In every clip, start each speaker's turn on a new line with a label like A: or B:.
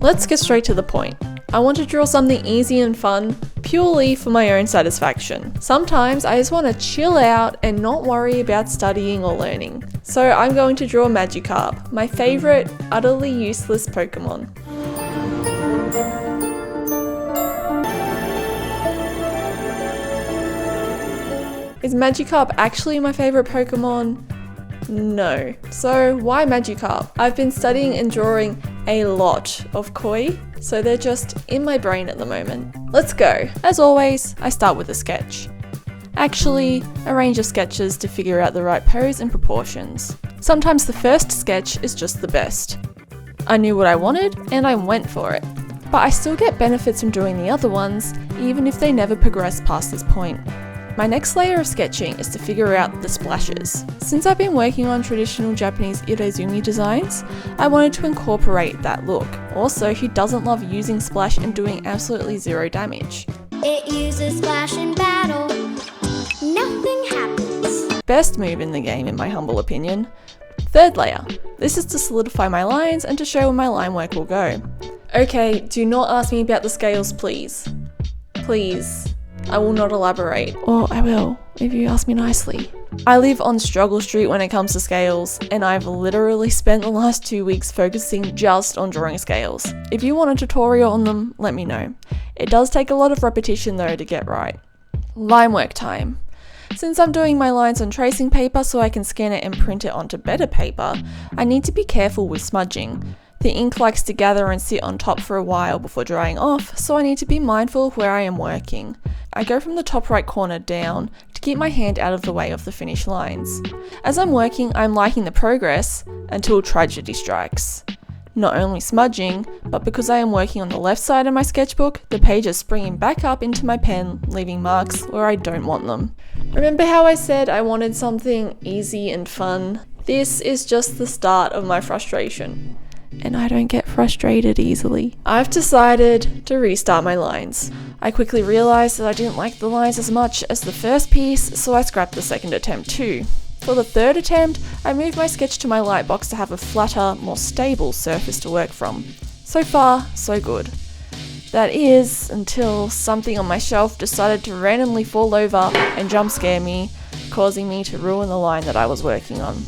A: Let's get straight to the point. I want to draw something easy and fun, purely for my own satisfaction. Sometimes I just want to chill out and not worry about studying or learning. So I'm going to draw Magikarp, my favourite, utterly useless Pokemon. Is Magikarp actually my favourite Pokemon? No. So why Magikarp? I've been studying and drawing a lot of koi, so they're just in my brain at the moment. Let's go. As always, I start with a sketch. Actually, a range of sketches to figure out the right pose and proportions. Sometimes the first sketch is just the best. I knew what I wanted and I went for it. But I still get benefits from doing the other ones, even if they never progress past this point. My next layer of sketching is to figure out the splashes. Since I've been working on traditional Japanese irezumi designs, I wanted to incorporate that look. Also, who doesn't love using splash and doing absolutely zero damage?
B: It uses splash in battle. Nothing happens.
A: Best move in the game, in my humble opinion. Third layer. This is to solidify my lines and to show where my line work will go. Okay, do not ask me about the scales, please. Please. I will not elaborate, or I will, if you ask me nicely. I live on Struggle Street when it comes to scales, and I've literally spent the last 2 weeks focusing just on drawing scales. If you want a tutorial on them, let me know. It does take a lot of repetition though to get right. Line work time. Since I'm doing my lines on tracing paper so I can scan it and print it onto better paper, I need to be careful with smudging. The ink likes to gather and sit on top for a while before drying off, so I need to be mindful of where I am working. I go from the top right corner down to keep my hand out of the way of the finished lines. As I'm working, I'm liking the progress until tragedy strikes. Not only smudging, but because I am working on the left side of my sketchbook, the page is springing back up into my pen, leaving marks where I don't want them. Remember how I said I wanted something easy and fun? This is just the start of my frustration. And I don't get frustrated easily. I've decided to restart my lines. I quickly realised that I didn't like the lines as much as the first piece, so I scrapped the second attempt too. For the third attempt, I moved my sketch to my light box to have a flatter, more stable surface to work from. So far, so good. That is, until something on my shelf decided to randomly fall over and jump scare me, causing me to ruin the line that I was working on.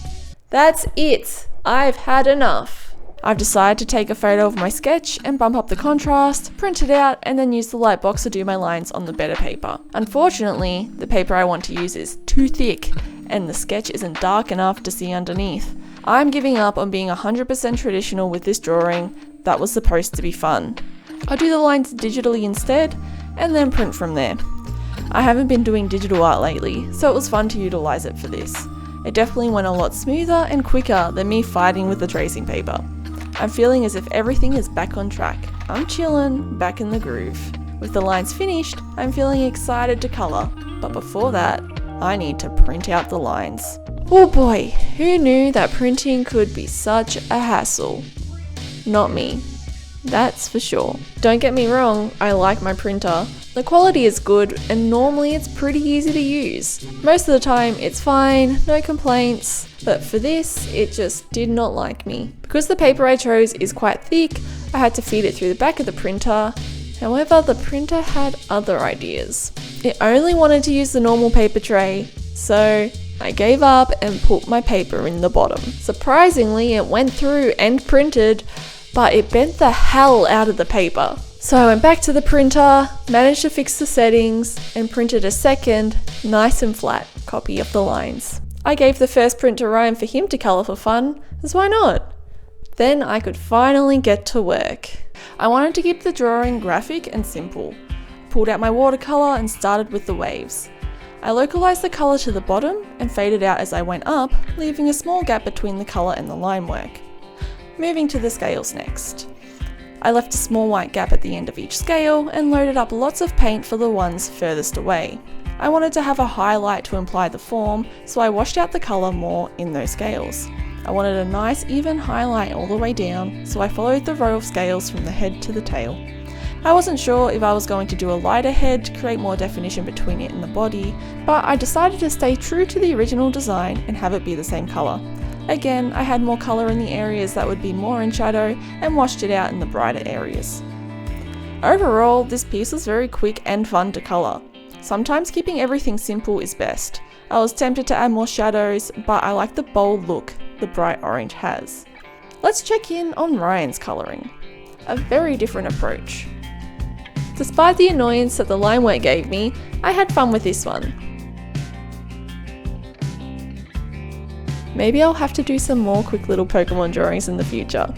A: That's it! I've had enough. I've decided to take a photo of my sketch and bump up the contrast, print it out, and then use the light box to do my lines on the better paper. Unfortunately, the paper I want to use is too thick, and the sketch isn't dark enough to see underneath. I'm giving up on being 100% traditional with this drawing that was supposed to be fun. I'll do the lines digitally instead, and then print from there. I haven't been doing digital art lately, so it was fun to utilise it for this. It definitely went a lot smoother and quicker than me fighting with the tracing paper. I'm feeling as if everything is back on track. I'm chillin', back in the groove. With the lines finished, I'm feeling excited to colour, but before that, I need to print out the lines. Oh boy, who knew that printing could be such a hassle? Not me. That's for sure. Don't get me wrong, I like my printer. The quality is good and normally it's pretty easy to use. Most of the time it's fine, no complaints, but for this it just did not like me. Because the paper I chose is quite thick, I had to feed it through the back of the printer. However, the printer had other ideas. It only wanted to use the normal paper tray, so I gave up and put my paper in the bottom. Surprisingly, it went through and printed, but it bent the hell out of the paper. So I went back to the printer, managed to fix the settings, and printed a second, nice and flat, copy of the lines. I gave the first print to Ryan for him to colour for fun, as why not? Then I could finally get to work. I wanted to keep the drawing graphic and simple. Pulled out my watercolour and started with the waves. I localised the colour to the bottom and faded out as I went up, leaving a small gap between the colour and the line work. Moving to the scales next. I left a small white gap at the end of each scale and loaded up lots of paint for the ones furthest away. I wanted to have a highlight to imply the form, so I washed out the colour more in those scales. I wanted a nice even highlight all the way down, so I followed the row of scales from the head to the tail. I wasn't sure if I was going to do a lighter head to create more definition between it and the body, but I decided to stay true to the original design and have it be the same colour. Again, I had more colour in the areas that would be more in shadow and washed it out in the brighter areas. Overall, this piece was very quick and fun to colour. Sometimes keeping everything simple is best. I was tempted to add more shadows, but I like the bold look the bright orange has. Let's check in on Ryan's colouring. A very different approach. Despite the annoyance that the line work gave me, I had fun with this one. Maybe I'll have to do some more quick little Pokemon drawings in the future.